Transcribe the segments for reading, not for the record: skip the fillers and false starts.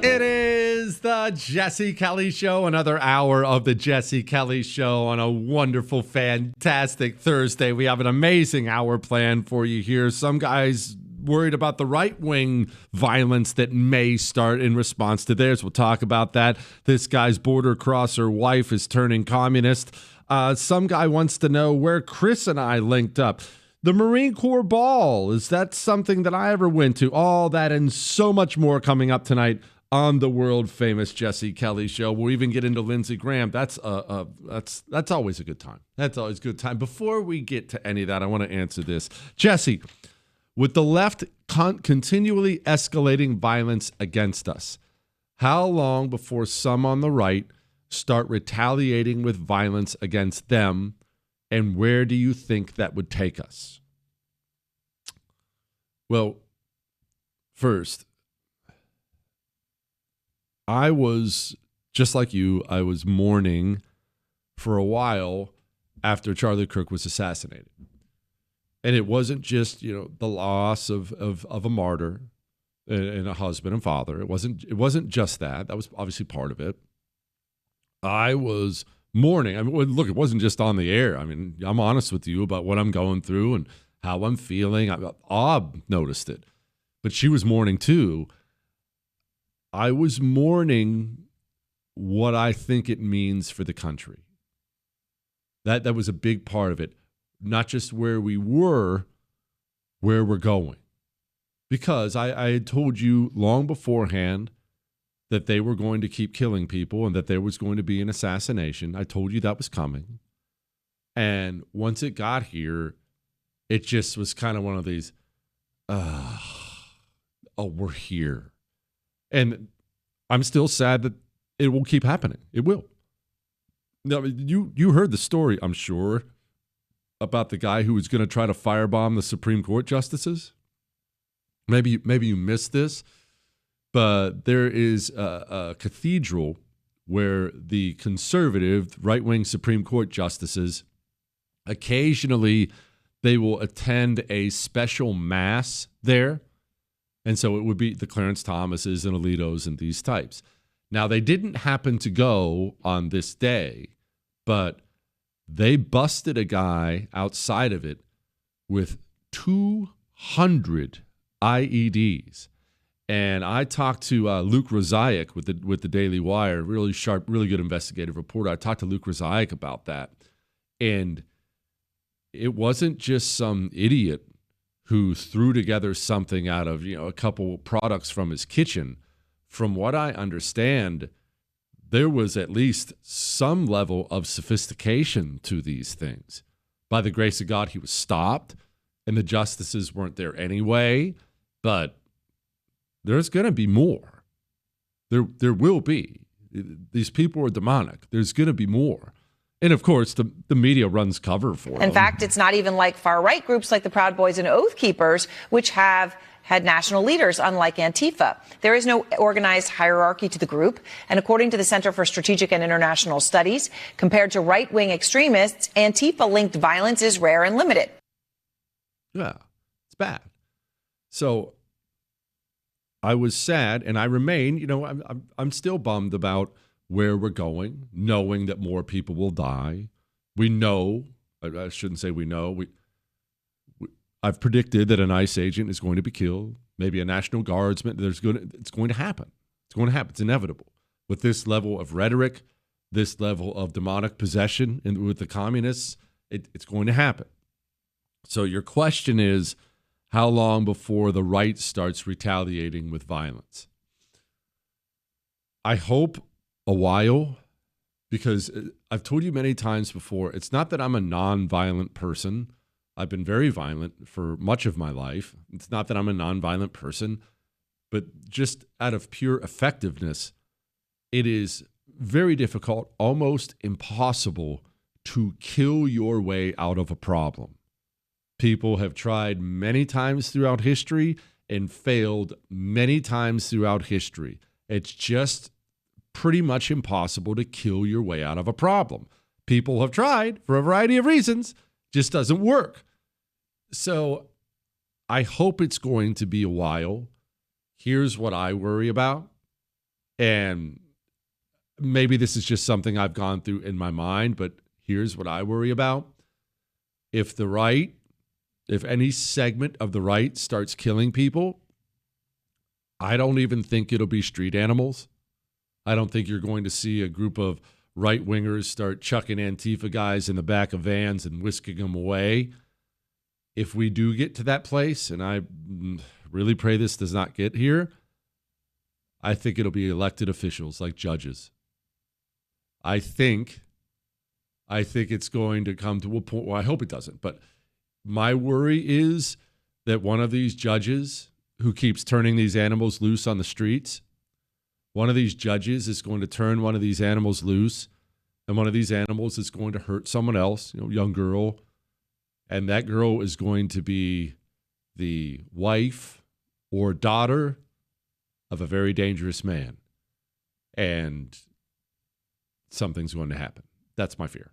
It is the Jesse Kelly Show, another hour of the Jesse Kelly Show on a wonderful, fantastic Thursday. We have an amazing hour planned for you here. Some guys worried about the right-wing violence that may start in response to theirs. We'll talk about that. This guy's border crosser wife is turning communist. Some guy wants to know where Chris and I linked up. The Marine Corps Ball, is that something that I ever went to? All that and so much more coming up tonight on the world-famous Jesse Kelly Show. We'll even get into Lindsey Graham. That's always a good time. That's always a good time. Before we get to any of that, I want to answer this. Jesse, with the left continually escalating violence against us, how long before some on the right start retaliating with violence against them, and where do you think that would take us? Well, first, I was, just like you, I was mourning for a while after Charlie Kirk was assassinated. And it wasn't just, the loss of a martyr and a husband and father. It wasn't just that. That was obviously part of it. I was mourning. I mean, look, it wasn't just on the air. I mean, I'm honest with you about what I'm going through and how I'm feeling. Ob noticed it, but she was mourning too. I was mourning what I think it means for the country. That was a big part of it. Not just where we were, where we're going. Because I had told you long beforehand that they were going to keep killing people and that there was going to be an assassination. I told you that was coming. And once it got here, it just was kind of one of these, we're here. And I'm still sad that it will keep happening. It will. Now, you heard the story, I'm sure, about the guy who was going to try to firebomb the Supreme Court justices. Maybe you missed this, but there is a cathedral where the conservative right-wing Supreme Court justices, occasionally they will attend a special mass there. And so it would be the Clarence Thomases and Alitos and these types. Now, they didn't happen to go on this day, but they busted a guy outside of it with 200 IEDs. And I talked to Luke Rosaic with the Daily Wire, really sharp, really good investigative reporter. I talked to Luke Rosaic about that. And it wasn't just some idiot who threw together something out of, a couple products from his kitchen. From what I understand, there was at least some level of sophistication to these things. By the grace of God, he was stopped, and the justices weren't there anyway. But there's going to be more. There will be. These people are demonic. There's going to be more. And, of course, the media runs cover for them. In fact, it's not even like far-right groups like the Proud Boys and Oath Keepers, which have had national leaders, unlike Antifa. There is no organized hierarchy to the group. And according to the Center for Strategic and International Studies, compared to right-wing extremists, Antifa-linked violence is rare and limited. Yeah, it's bad. So I was sad, and I remain, I'm still bummed about where we're going, knowing that more people will die. We know, I shouldn't say we know, I've predicted that an ICE agent is going to be killed, maybe a National Guardsman. It's going to happen. It's going to happen. It's inevitable. With this level of rhetoric, this level of demonic possession with the communists, it's going to happen. So your question is, how long before the right starts retaliating with violence? I hope a while, because I've told you many times before, it's not that I'm a non-violent person. I've been very violent for much of my life. It's not that I'm a non-violent person, but just out of pure effectiveness, it is very difficult, almost impossible, to kill your way out of a problem. People have tried many times throughout history and failed many times throughout history. It's just pretty much impossible to kill your way out of a problem. People have tried for a variety of reasons, just doesn't work. So I hope it's going to be a while. Here's what I worry about. And maybe this is just something I've gone through in my mind, but here's what I worry about. If any segment of the right starts killing people, I don't even think it'll be street animals. I don't think you're going to see a group of right-wingers start chucking Antifa guys in the back of vans and whisking them away. If we do get to that place, and I really pray this does not get here, I think it'll be elected officials like judges. I think it's going to come to a point, well, I hope it doesn't, but my worry is that one of these judges who keeps turning these animals loose on the streets, one of these judges is going to turn one of these animals loose, and one of these animals is going to hurt someone else, young girl, and that girl is going to be the wife or daughter of a very dangerous man, and something's going to happen. That's my fear.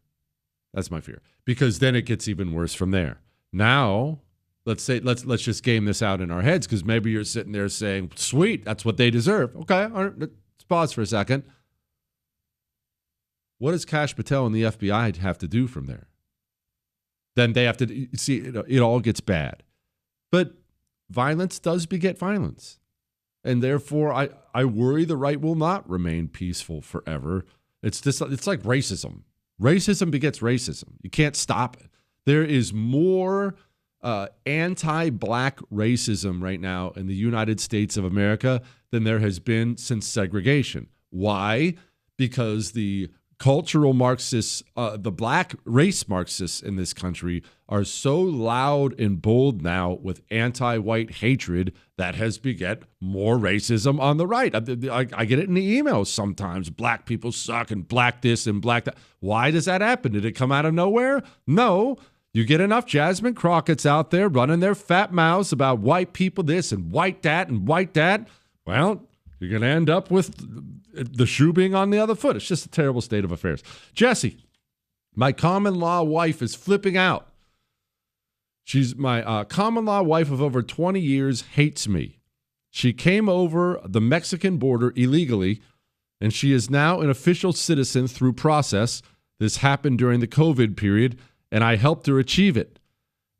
Because then it gets even worse from there. Now, let's just game this out in our heads, because maybe you're sitting there saying, sweet, that's what they deserve. Okay, all right, let's pause for a second. What does Kash Patel and the FBI have to do from there? Then they have to see, it all gets bad. But violence does beget violence. And therefore, I worry the right will not remain peaceful forever. It's like racism. Racism begets racism. You can't stop it. There is more anti-black racism right now in the United States of America than there has been since segregation. Why? Because the cultural Marxists, the black race Marxists in this country are so loud and bold now with anti-white hatred that has beget more racism on the right. I get it in the emails sometimes. Black people suck and black this and black that. Why does that happen? Did it come out of nowhere? No. You get enough Jasmine Crockett's out there running their fat mouths about white people this and white that and white that. Well, you're going to end up with the shoe being on the other foot. It's just a terrible state of affairs. Jesse, my common law wife is flipping out. She's my common law wife of over 20 years, hates me. She came over the Mexican border illegally, and she is now an official citizen through process. This happened during the COVID period, and I helped her achieve it.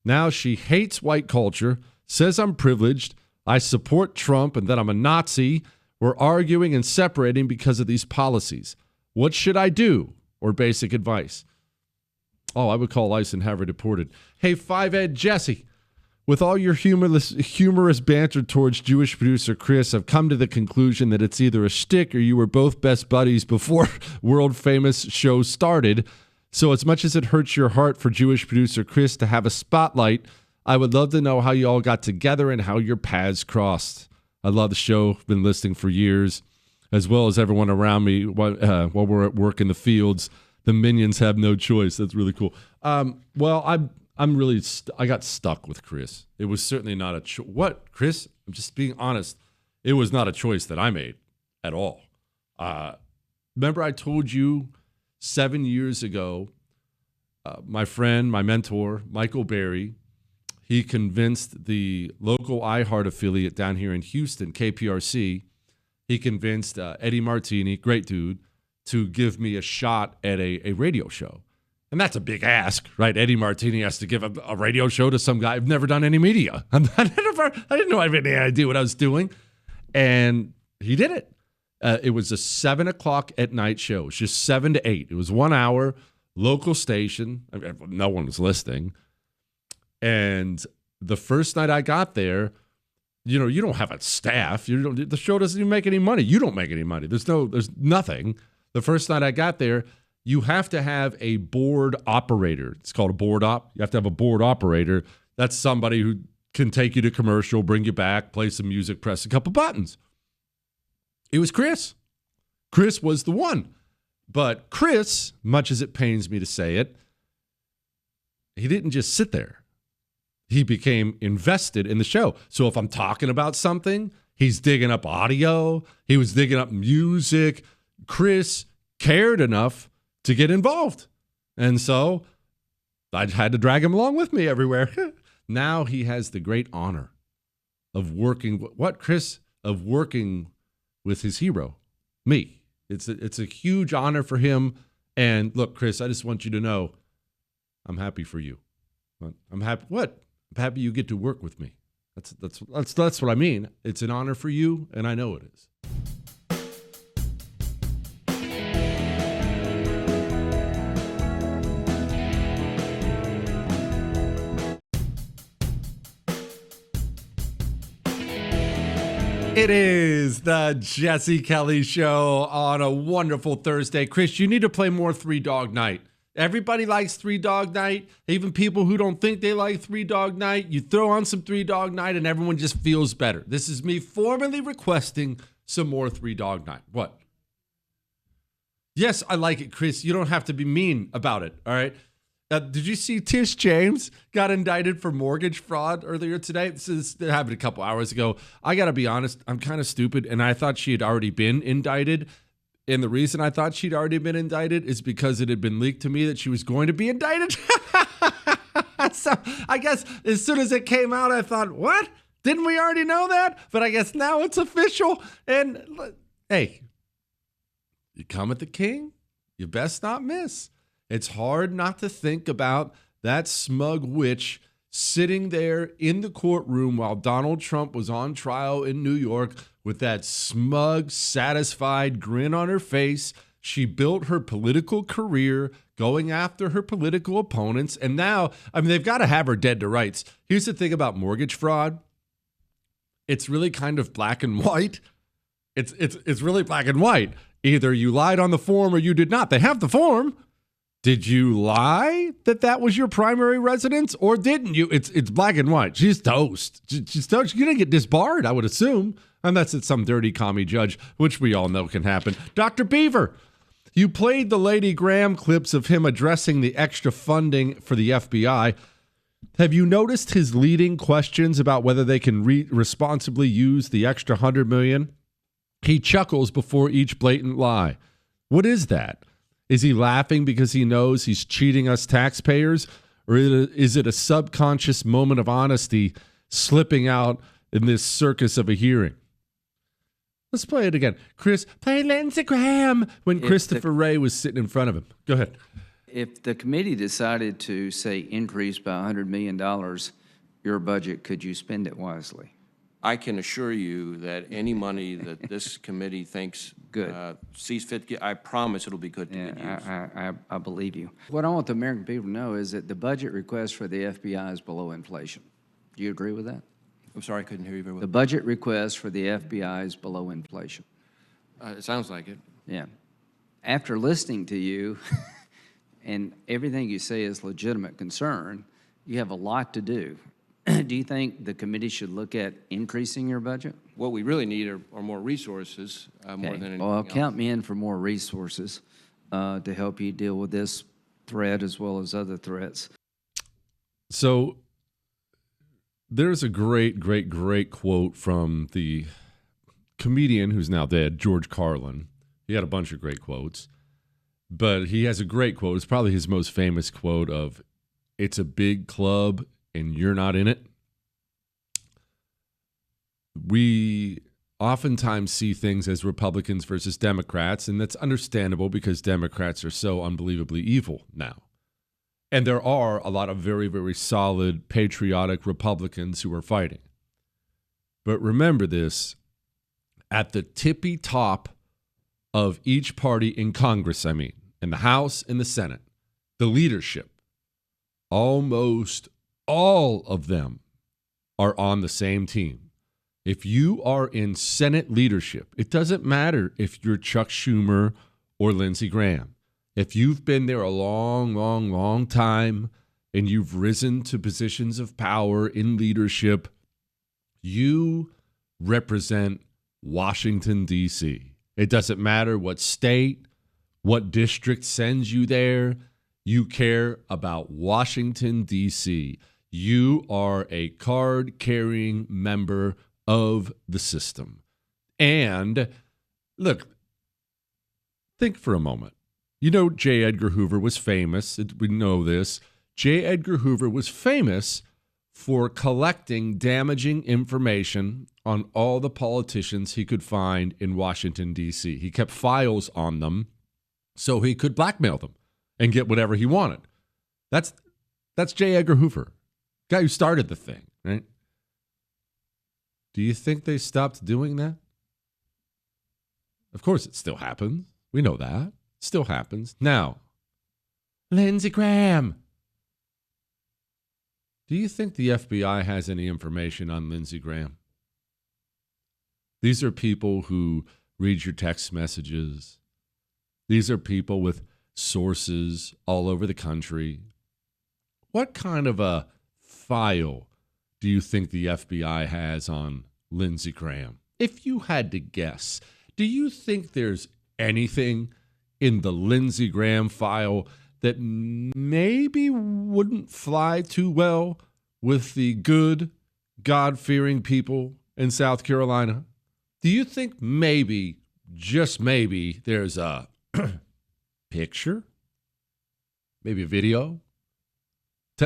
Now she hates white culture, says I'm privileged, I support Trump, and that I'm a Nazi. We're arguing and separating because of these policies. What should I do? Or basic advice. Oh, I would call ICE and have her deported. Hey, 5Ed Jesse, with all your humorous banter towards Jewish producer Chris, I've come to the conclusion that it's either a shtick or you were both best buddies before world-famous show started. So as much as it hurts your heart for Jewish producer Chris to have a spotlight, I would love to know how you all got together and how your paths crossed. I love the show. Been listening for years, as well as everyone around me while we're at work in the fields. The minions have no choice. That's really cool. Well, I got stuck with Chris. It was certainly not a choice. What, Chris? I'm just being honest. It was not a choice that I made at all. Remember I told you 7 years ago, my friend, my mentor, Michael Berry, he convinced the local iHeart affiliate down here in Houston, KPRC, he convinced Eddie Martini, great dude, to give me a shot at a radio show. And that's a big ask, right? Eddie Martini has to give a radio show to some guy. I've never done any media. I didn't know I had any idea what I was doing. And he did it. It was a 7 o'clock at night show. It was just 7 to 8. It was 1 hour, local station. No one was listening. And the first night I got there, you don't have a staff. The show doesn't even make any money. You don't make any money. There's nothing. The first night I got there, you have to have a board operator. It's called a board op. You have to have a board operator. That's somebody who can take you to commercial, bring you back, play some music, press a couple buttons. It was Chris. Chris was the one. But Chris, much as it pains me to say it, he didn't just sit there. He became invested in the show. So if I'm talking about something, he's digging up audio. He was digging up music. Chris cared enough to get involved. And so I had to drag him along with me everywhere. Now he has the great honor of working with his hero, me. It's a huge honor for him. And look, Chris, I just want you to know I'm happy for you. I'm happy. What? I'm happy you get to work with me. That's what I mean. It's an honor for you, and I know it is. It is the Jesse Kelly Show on a wonderful Thursday. Chris, you need to play more Three Dog Night. Everybody likes Three Dog Night. Even people who don't think they like Three Dog Night. You throw on some Three Dog Night and everyone just feels better. This is me formally requesting some more Three Dog Night. What? Yes, I like it, Chris. You don't have to be mean about it, all right? Did you see Laticia James got indicted for mortgage fraud earlier today? This happened a couple hours ago. I got to be honest, I'm kind of stupid, and I thought she had already been indicted. And the reason I thought she'd already been indicted is because it had been leaked to me that she was going to be indicted. So I guess as soon as it came out, I thought, what? Didn't we already know that? But I guess now it's official. And hey, you come at the king, you best not miss. It's hard not to think about that smug witch sitting there in the courtroom while Donald Trump was on trial in New York with that smug, satisfied grin on her face. She built her political career going after her political opponents. And now, I mean, they've got to have her dead to rights. Here's the thing about mortgage fraud. It's really kind of black and white. It's really black and white. Either you lied on the form or you did not. They have the form. Did you lie that was your primary residence, or didn't you? It's black and white. She's toast. She's toast. You're going to get disbarred, I would assume, unless it's some dirty commie judge, which we all know can happen. Dr. Beaver, you played the Lady Graham clips of him addressing the extra funding for the FBI. Have you noticed his leading questions about whether they can responsibly use the extra $100 million? He chuckles before each blatant lie. What is that? Is he laughing because he knows he's cheating us taxpayers? Or is it a subconscious moment of honesty slipping out in this circus of a hearing? Let's play it again. Chris, play Lindsey Graham when Christopher Wray was sitting in front of him. Go ahead. If the committee decided to, say, increase by $100 million your budget, could you spend it wisely? I can assure you that any money that this committee thinks Good. Sees fit, I promise it'll be good to good use. I believe you. What I want the American people to know is that the budget request for the FBI is below inflation. Do you agree with that? I'm sorry, I couldn't hear you very well. The budget request for the FBI is below inflation. It sounds like it. Yeah. After listening to you, and everything you say is legitimate concern, you have a lot to do. Do you think the committee should look at increasing your budget? What we really need are more resources, more than anything Well, else. count me in for more resources to help you deal with this threat as well as other threats. So there's a great quote from the comedian who's now dead, George Carlin. He had a bunch of great quotes, but he has a great quote. It's probably his most famous quote of, "It's a big club and you're not in it." We oftentimes see things as Republicans versus Democrats, and that's understandable because Democrats are so unbelievably evil now. And there are a lot of very, very solid, patriotic Republicans who are fighting. But remember this, at the tippy top of each party in Congress, in the House and the Senate, the leadership, almost all of them are on the same team. If you are in Senate leadership, it doesn't matter if you're Chuck Schumer or Lindsey Graham. If you've been there a long time and you've risen to positions of power in leadership, you represent Washington, D.C. It doesn't matter what state, what district sends you there. You care about Washington, D.C. You are a card-carrying member of the system. And look, think for a moment. You know, J. Edgar Hoover was famous. We know this. J. Edgar Hoover was famous for collecting damaging information on all the politicians he could find in Washington, D.C. He kept files on them so he could blackmail them and get whatever he wanted. That's J. Edgar Hoover, guy who started the thing, right? Do you think they stopped doing that? Of course it still happens. We know that. It still happens. Now, Lindsey Graham. Do you think the FBI has any information on Lindsey Graham? These are people who read your text messages. These are people with sources all over the country. What kind of a file do you think the FBI has on Lindsey Graham? If you had to guess, do you think there's anything in the Lindsey Graham file that maybe wouldn't fly too well with the good, God-fearing people in South Carolina? Do you think maybe, just maybe, there's a picture? Maybe a video?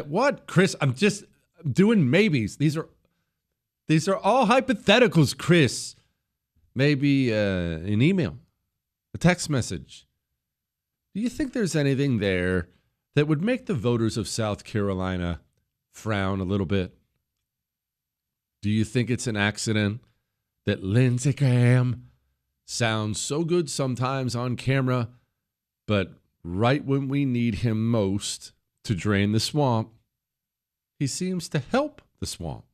What, Chris? I'm just doing maybes. These are all hypotheticals, Chris. Maybe an email, a text message. Do you think there's anything there that would make the voters of South Carolina frown a little bit? Do you think it's an accident that Lindsey Graham sounds so good sometimes on camera, but right when we need him most to drain the swamp, he seems to help the swamp?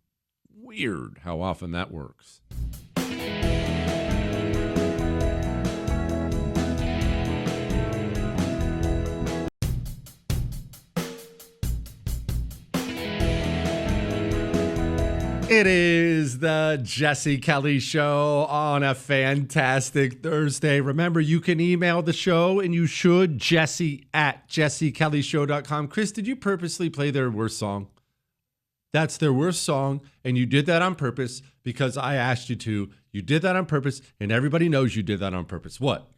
Weird how often that works. It is the Jesse Kelly Show on a fantastic Thursday. Remember, you can email the show, and you should, jesse@jessekellyshow.com. Chris, did you purposely play their worst song? That's their worst song, and you did that on purpose because I asked you to. You did that on purpose, and everybody knows you did that on purpose. What?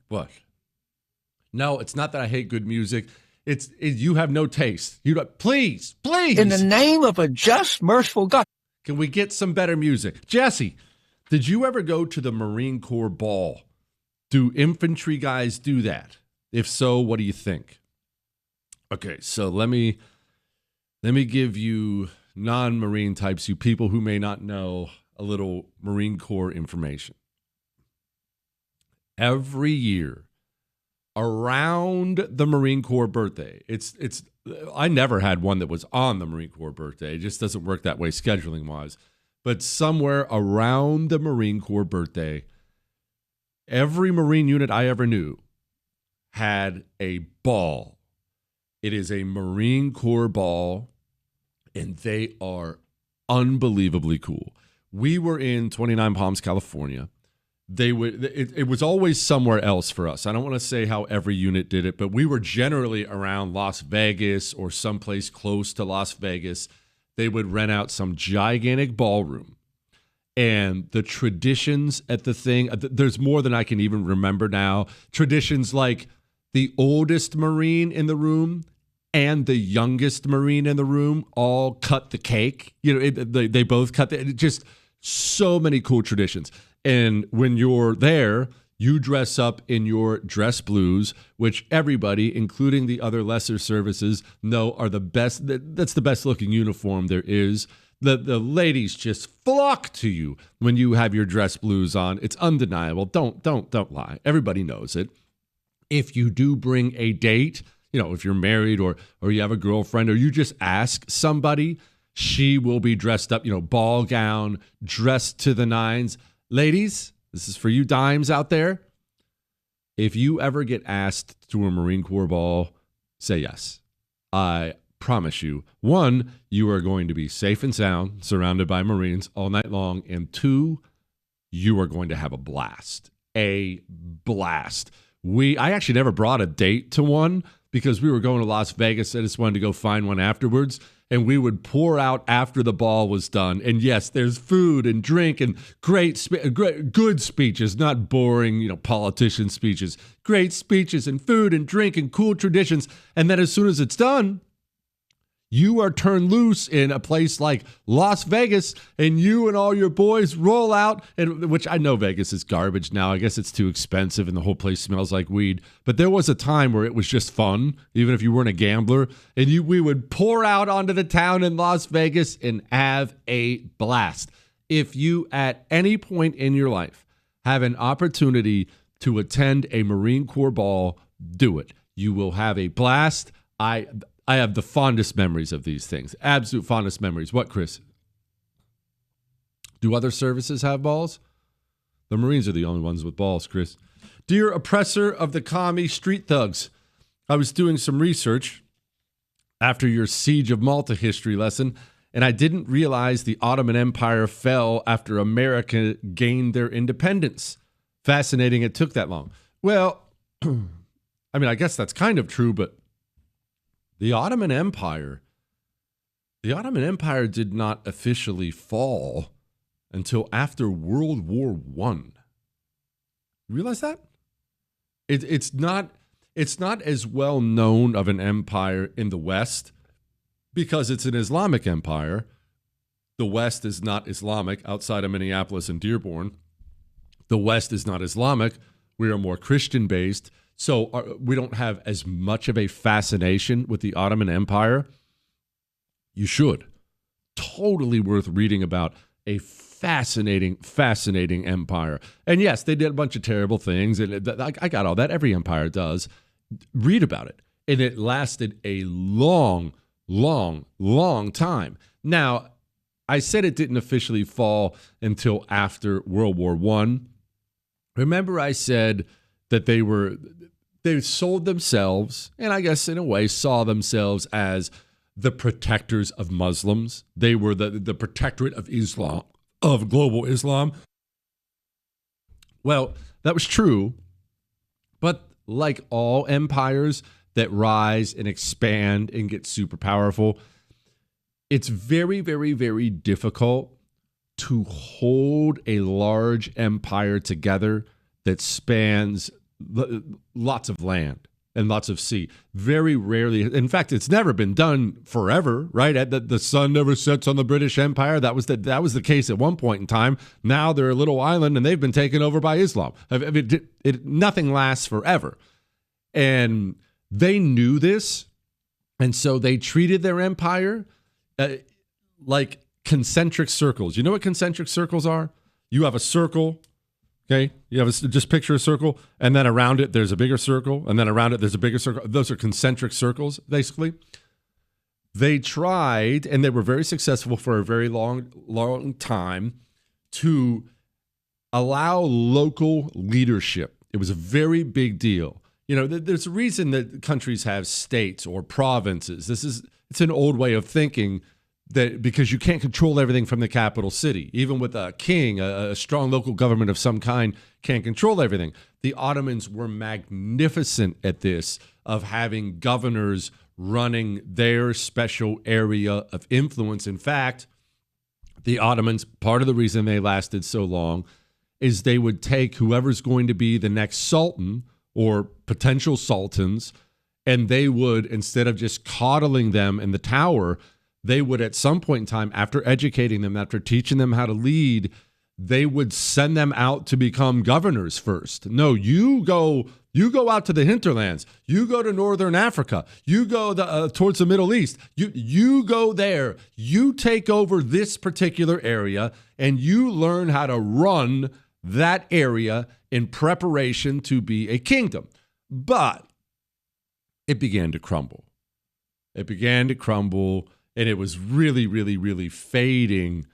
No, it's not that I hate good music. It's you have no taste. You don't, please. In the name of a just, merciful God. Can we get some better music? Jesse, did you ever go to the Marine Corps ball? Do infantry guys do that? If so, what do you think? Okay, so let me give you non-Marine types, you people who may not know, a little Marine Corps information. Every year, around the Marine Corps birthday, I never had one that was on the Marine Corps birthday. It just doesn't work that way scheduling wise. But somewhere around the Marine Corps birthday, every Marine unit I ever knew had a ball. It is a Marine Corps ball, and they are unbelievably cool. We were in 29 Palms, California. It was always somewhere else for us. I don't want to say how every unit did it, but we were generally around Las Vegas or someplace close to Las Vegas. They would rent out some gigantic ballroom. And the traditions at the thing, there's more than I can even remember now. Traditions like the oldest Marine in the room and the youngest Marine in the room all cut the cake. They both cut just so many cool traditions. And when you're there, you dress up in your dress blues, which everybody, including the other lesser services, know are the best. That's the best looking uniform there is. The ladies just flock to you when you have your dress blues on. It's undeniable. Don't lie. Everybody knows it. If you do bring a date, if you're married or you have a girlfriend or you just ask somebody, she will be dressed up, ball gown, dressed to the nines. Ladies, this is for you dimes out there. If you ever get asked to a Marine Corps ball, say yes. I promise you, 1, you are going to be safe and sound, surrounded by Marines all night long. And 2, you are going to have a blast. A blast. I actually never brought a date to one because we were going to Las Vegas. I just wanted to go find one afterwards. And we would pour out after the ball was done. And yes, there's food and drink and great good speeches, not boring, politician speeches. Great speeches and food and drink and cool traditions. And then as soon as it's done, You are turned loose in a place like Las Vegas, and you and all your boys roll out, and which I know Vegas is garbage now. I guess it's too expensive, and the whole place smells like weed. But there was a time where it was just fun, even if you weren't a gambler. And we would pour out onto the town in Las Vegas and have a blast. If you, at any point in your life, have an opportunity to attend a Marine Corps ball, do it. You will have a blast. I have the fondest memories of these things. Absolute fondest memories. What, Chris? Do other services have balls? The Marines are the only ones with balls, Chris. Dear oppressor of the commie street thugs, I was doing some research after your Siege of Malta history lesson, and I didn't realize the Ottoman Empire fell after America gained their independence. Fascinating it took that long. Well, I mean, I guess that's kind of true, but the Ottoman Empire did not officially fall until after World War I. You realize that? It's not as well known of an empire in the West because it's an Islamic empire. The West is not Islamic outside of Minneapolis and Dearborn. The West is not Islamic. We are more Christian-based. So we don't have as much of a fascination with the Ottoman Empire. You should. Totally worth reading about a fascinating, fascinating empire. And yes, they did a bunch of terrible things. And I got all that. Every empire does. Read about it. And it lasted a long, long, long time. Now, I said it didn't officially fall until after World War I. Remember I said that they sold themselves, and I guess in a way saw themselves as the protectors of Muslims. They were the protectorate of Islam, of global Islam. Well, that was true, but like all empires that rise and expand and get super powerful, it's very, very, very difficult to hold a large empire together that spans lots of land and lots of sea. Very rarely, in fact, it's never been done forever, right? The sun never sets on the British Empire. That was the case at one point in time. Now they're a little island and they've been taken over by Islam. I mean, nothing lasts forever. And they knew this, and so they treated their empire like concentric circles. You know what concentric circles are? You have a circle. Okay, just picture a circle, and then around it there's a bigger circle, and then around it there's a bigger circle. Those are concentric circles, basically. They tried, and they were very successful for a very long, long time, to allow local leadership. It was a very big deal. You know, there's a reason that countries have states or provinces. It's an old way of thinking, that because you can't control everything from the capital city. Even with a king, a strong local government of some kind can't control everything. The Ottomans were magnificent at this, of having governors running their special area of influence. In fact, the Ottomans, part of the reason they lasted so long is they would take whoever's going to be the next sultan or potential sultans, and they would, instead of just coddling them in the tower, they would at some point in time, after educating them, after teaching them how to lead, they would send them out to become governors first. No, you go out to the hinterlands. You go to Northern Africa. You go towards the Middle East. You go there. You take over this particular area, and you learn how to run that area in preparation to be a kingdom. But it began to crumble. And it was really, really, really fading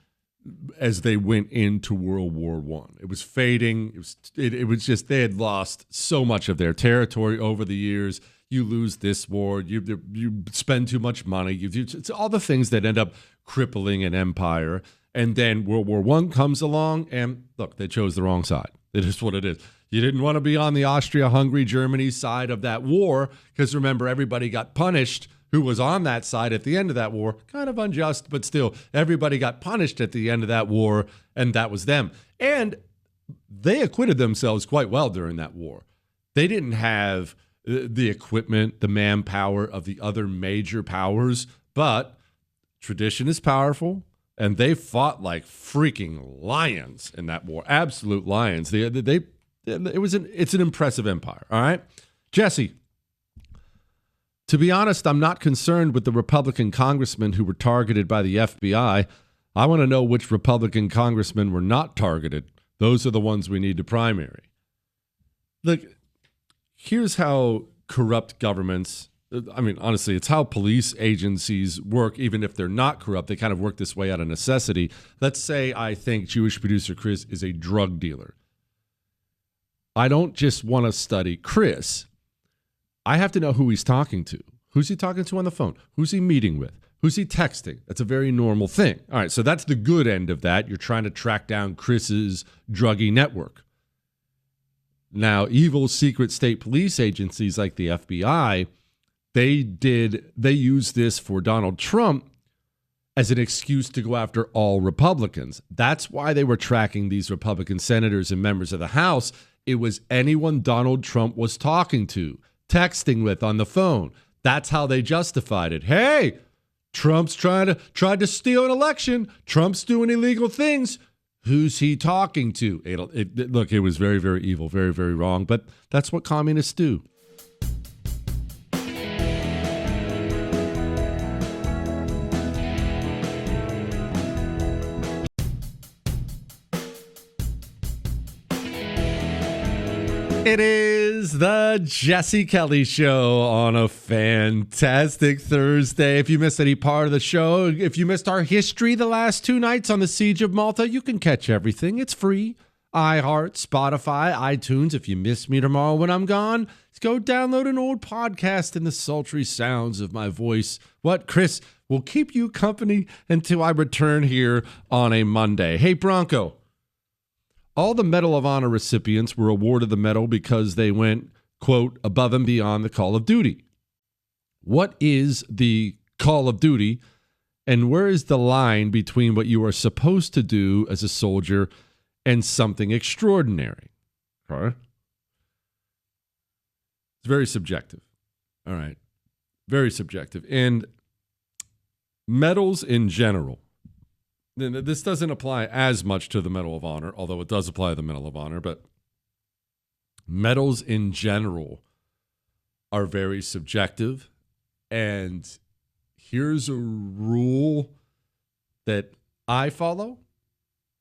as they went into World War I. It was fading. It was just, they had lost so much of their territory over the years. You lose this war. You spend too much money. It's all the things that end up crippling an empire. And then World War I comes along, and look, they chose the wrong side. It is what it is. You didn't want to be on the Austria-Hungary, Germany side of that war, because remember, everybody got punished who was on that side at the end of that war. Kind of unjust, but still, everybody got punished at the end of that war, and that was them. And they acquitted themselves quite well during that war. They didn't have the equipment, the manpower of the other major powers, But tradition is powerful, and they fought like freaking lions in that war. Absolute lions. It's an impressive empire. All right, Jesse. To be honest, I'm not concerned with the Republican congressmen who were targeted by the FBI. I want to know which Republican congressmen were not targeted. Those are the ones we need to primary. Look, here's how corrupt governments, I mean, honestly, it's how police agencies work, even if they're not corrupt. They kind of work this way out of necessity. Let's say I think Jewish producer Chris is a drug dealer. I don't just want to study Chris. I have to know who he's talking to. Who's he talking to on the phone? Who's he meeting with? Who's he texting? That's a very normal thing. All right, so that's the good end of that. You're trying to track down Chris's druggy network. Now, evil secret state police agencies like the FBI, they used this for Donald Trump as an excuse to go after all Republicans. That's why they were tracking these Republican senators and members of the House. It was anyone Donald Trump was talking to, texting with on the phone. That's how they justified it. Hey, Trump's tried to steal an election. Trump's doing illegal things. Who's he talking to? Look, it was very, very evil, very, very wrong, but that's what communists do. It is the Jesse Kelly Show on a fantastic Thursday. If you missed any part of the show, if you missed our history the last 2 nights on the Siege of Malta, you can catch everything. It's free. iHeart, Spotify, iTunes. If you miss me tomorrow when I'm gone, go download an old podcast and the sultry sounds of my voice. What, Chris, will keep you company until I return here on a Monday. Hey, Bronco. All the Medal of Honor recipients were awarded the medal because they went, quote, above and beyond the call of duty. What is the call of duty, and where is the line between what you are supposed to do as a soldier and something extraordinary? Okay. It's very subjective. All right. Very subjective. And medals in general, this doesn't apply as much to the Medal of Honor, although it does apply to the Medal of Honor, but medals in general are very subjective. And here's a rule that I follow.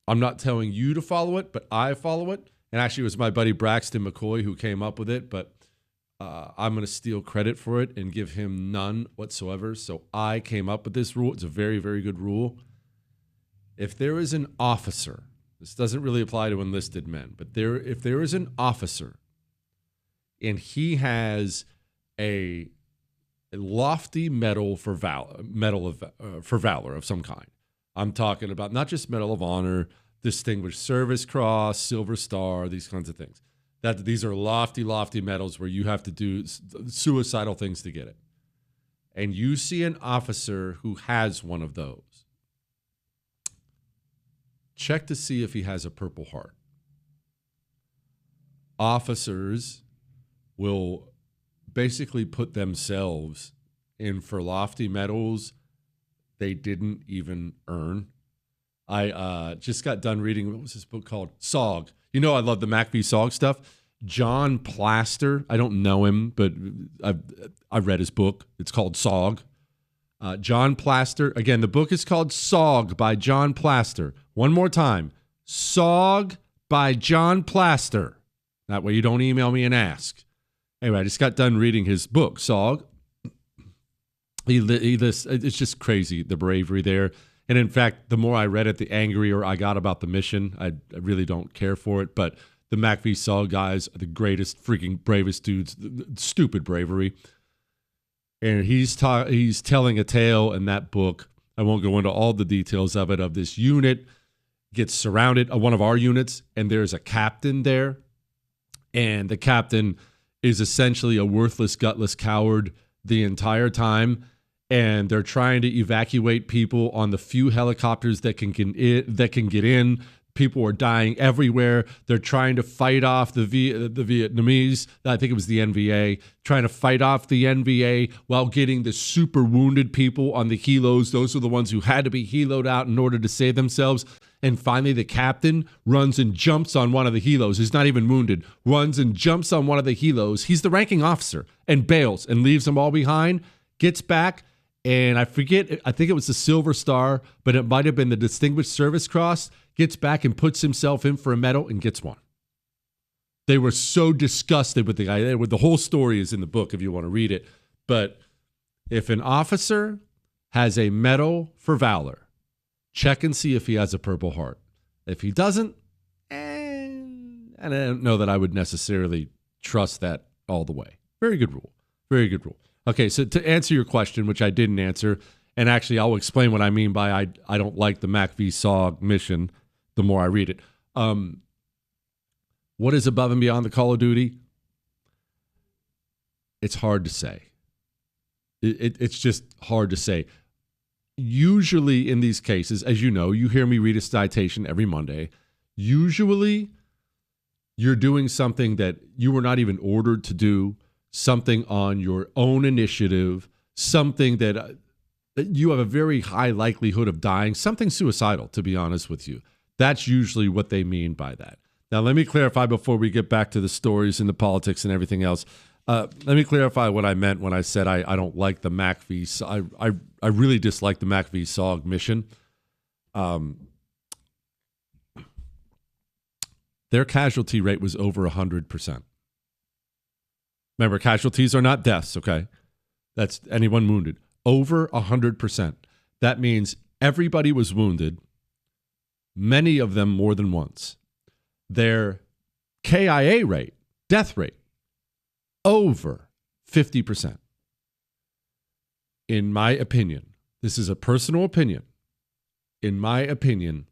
I'm not telling you to follow it, but I follow it. And actually, it was my buddy Braxton McCoy who came up with it, but I'm going to steal credit for it and give him none whatsoever. So I came up with this rule. It's a very, very good rule. If there is an officer, this doesn't really apply to enlisted men, but if there is an officer and he has a lofty medal for valor of some kind, I'm talking about not just Medal of Honor, Distinguished Service Cross, Silver Star, these kinds of things. That these are lofty, lofty medals where you have to do suicidal things to get it. And you see an officer who has one of those. Check to see if he has a Purple Heart. Officers will basically put themselves in for lofty medals they didn't even earn. I just got done reading, what was this book called? SOG. You know I love the Mac v. SOG stuff. John Plaster, I don't know him, but I've read his book. It's called SOG. John Plaster. Again, the book is called SOG by John Plaster. One more time. SOG by John Plaster. That way you don't email me and ask. Anyway, I just got done reading his book, SOG. It's just crazy, the bravery there. And in fact, the more I read it, the angrier I got about the mission. I really don't care for it. But the Mac v. SOG guys are the greatest, freaking bravest dudes. Stupid bravery. And he's telling a tale in that book. I won't go into all the details of it, of this unit gets surrounded, one of our units, and there's a captain there. And the captain is essentially a worthless, gutless coward the entire time. And they're trying to evacuate people on the few helicopters that can get in. People are dying everywhere. They're trying to fight off the Vietnamese. I think it was the NVA, trying to fight off the NVA while getting the super wounded people on the helos. Those are the ones who had to be heloed out in order to save themselves. And finally, the captain runs and jumps on one of the helos. He's not even wounded. Runs and jumps on one of the helos. He's the ranking officer and bails and leaves them all behind. Gets back, and I forget, I think it was the Silver Star, but it might have been the Distinguished Service Cross. Gets back and puts himself in for a medal and gets one. They were so disgusted with the guy. The whole story is in the book if you want to read it. But if an officer has a medal for valor, check and see if he has a Purple Heart. If he doesn't, and I don't know that I would necessarily trust that all the way. Very good rule. Very good rule. Okay, so to answer your question, which I didn't answer, and actually I'll explain what I mean by I don't like the Mac v. SOG mission the more I read it. What is above and beyond the Call of Duty? It's hard to say. It's just hard to say. Usually in these cases, as you know, you hear me read a citation every Monday. Usually you're doing something that you were not even ordered to do, something on your own initiative, something that you have a very high likelihood of dying, something suicidal, to be honest with you. That's usually what they mean by that. Now, let me clarify before we get back to the stories and the politics and everything else. Let me clarify what I meant when I said I don't like the Mac v. I really dislike the Mac v. SOG mission. Their casualty rate was over 100%. Remember, casualties are not deaths, okay? That's anyone wounded. Over 100%. That means everybody was wounded, many of them more than once. Their KIA rate, death rate, over 50%. In my opinion, this is a personal opinion. In my opinion,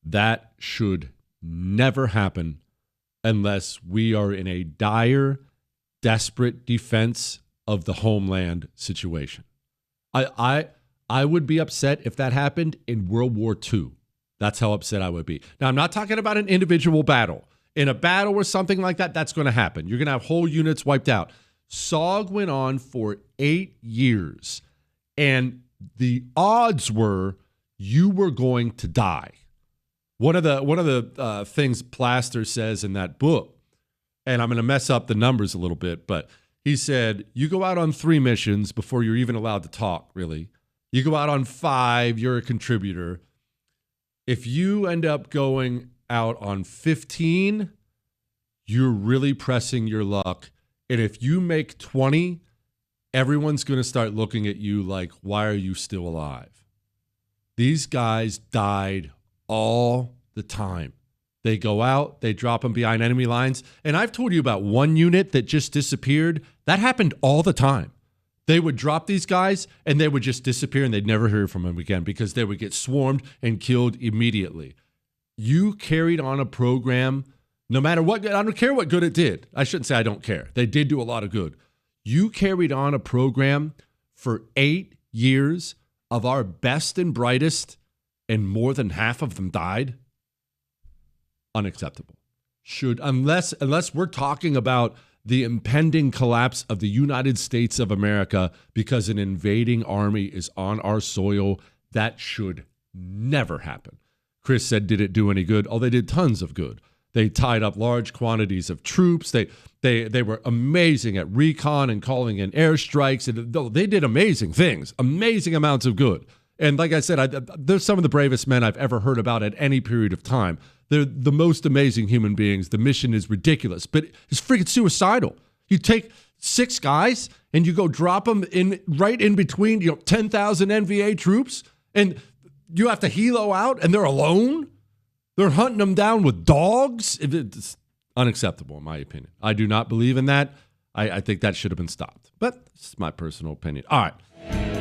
that should never happen unless we are in a dire, desperate defense of the homeland situation. I would be upset if that happened in World War II. That's how upset I would be. Now, I'm not talking about an individual battle. In a battle or something like that, that's going to happen. You're going to have whole units wiped out. SOG went on for 8 years, and the odds were you were going to die. One of the things Plaster says in that book, and I'm going to mess up the numbers a little bit, but he said, you go out on 3 missions before you're even allowed to talk, really. You go out on 5, you're a contributor. If you end up going out on 15, you're really pressing your luck. And if you make 20, everyone's going to start looking at you like, why are you still alive? These guys died all the time. They go out, they drop them behind enemy lines. And I've told you about one unit that just disappeared. That happened all the time. They would drop these guys and they would just disappear and they'd never hear from them again because they would get swarmed and killed immediately. You carried on a program, no matter what, I don't care what good it did. I shouldn't say I don't care. They did do a lot of good. You carried on a program for 8 years of our best and brightest, and more than half of them died. Unacceptable. Unless we're talking about the impending collapse of the United States of America because an invading army is on our soil, that should never happen. Chris said, did it do any good? Oh, they did tons of good. They tied up large quantities of troops. They were amazing at recon and calling in airstrikes. And they did amazing things, amazing amounts of good. And like I said, they're some of the bravest men I've ever heard about at any period of time. They're the most amazing human beings. The mission is ridiculous, but it's freaking suicidal. You take 6 guys and you go drop them right in between 10,000 NVA troops, and you have to helo out, and they're alone. They're hunting them down with dogs. It's unacceptable, in my opinion. I do not believe in that. I think that should have been stopped, but it's my personal opinion. All right.